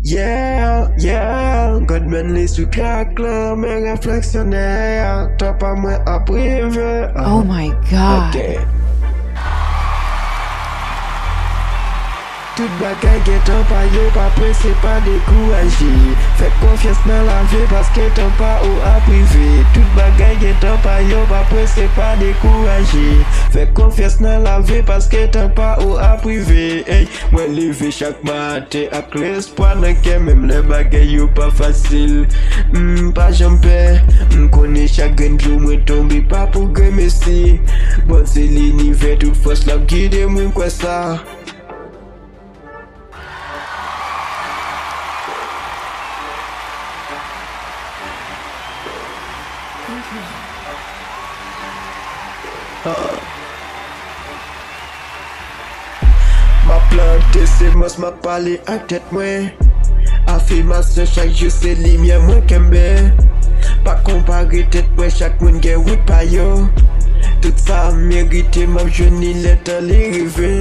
Yeah, yeah, Godman li sou krak la, men refleksyonè, top a mwen aprive. Oh my God. Ok. Tout bagay get an pa yo, pa presse, pa dekouraje. Fè konfians nan la vie, paske tan pa ou aprive. Tout bagay get an pa yo, pa presse, pa dekouraje. Fè konfians nan la vie, paske tan pa ou aprive. Hey, mwen leve chak matin ak l'espoir nan ke même le bagay yo pa fasil. Pa jampe, kone chak gen jou mwen tombe pa pou gen mesi. Bon se l'inive tout fos la guide mwen kwa sa. Ma plante se mos ma pale ak tèt mwen. Afirmasyon chak jou se limye mwen kembe. Pa kompare tèt mwen chak mwen gen wout pa yo. Tout sa merite map jouni leta li rive.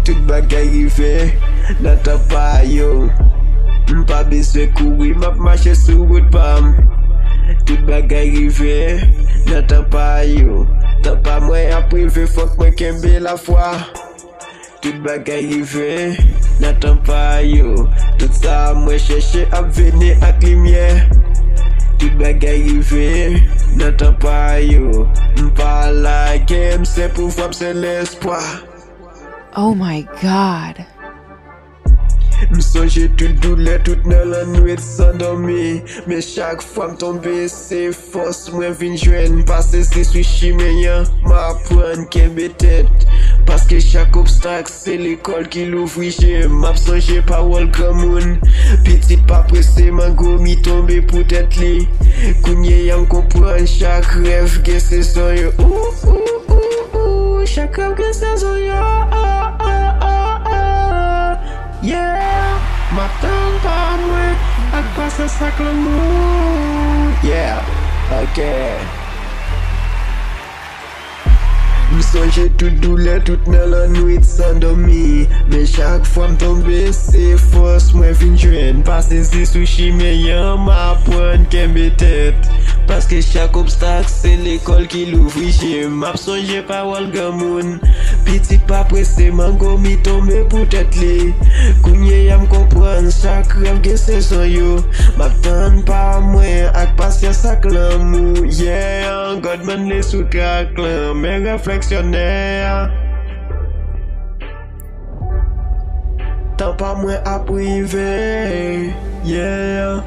Tout bagay rive, nata pa yo. Mpa beswe kouri, map mache sou wout pam. Tout bagay rive, nata pa yo. Tan pa mwen aprive, fok mwen kembe la fwa. Tout bagay rive, nata pa yo. Tout sa mwen chèche ap vene ak limye. Tout bagay rive, nata pa yo. Mpa la game, se pou fwap se l'espoir. Oh my God. M'sonje tout doule, tout nan la nwit san dormi. Mais chak fwa m'tombe, se fos mwen vin jwen. Pase si sou chimeyan, ma pran kembe tet. Paske chak obstak, se l'ekol ki louvri jem. Map sonje parol gramoun. Petit pa presse, man go mi tombe pou tet li. Kounye yam kompran, chak rev gen sezon yo. Chak rev gen sezon yo. Yeah, matan pa mwen ak pase sak l'amou. Yeah, ok. M'sonje tout doule, tout nan la nwit san dormi. Men chak fwa m'tombe, se fos mwen vin jwen. Pase si sou chimeyan, ma pran kembe tet. Paske chak obstak, se l'ekol ki louvri jem. Map sonje parol gamoun. Petit pa presse, man go mi tombe pou tet li. Kounye yam kompran, chak rev gen sezon yo. Map tan pa mwen ak pasyans ak l'amou. Yeah, Godman li sou krak la, men refleksyonè. Tan pa mwen aprive. Yeah.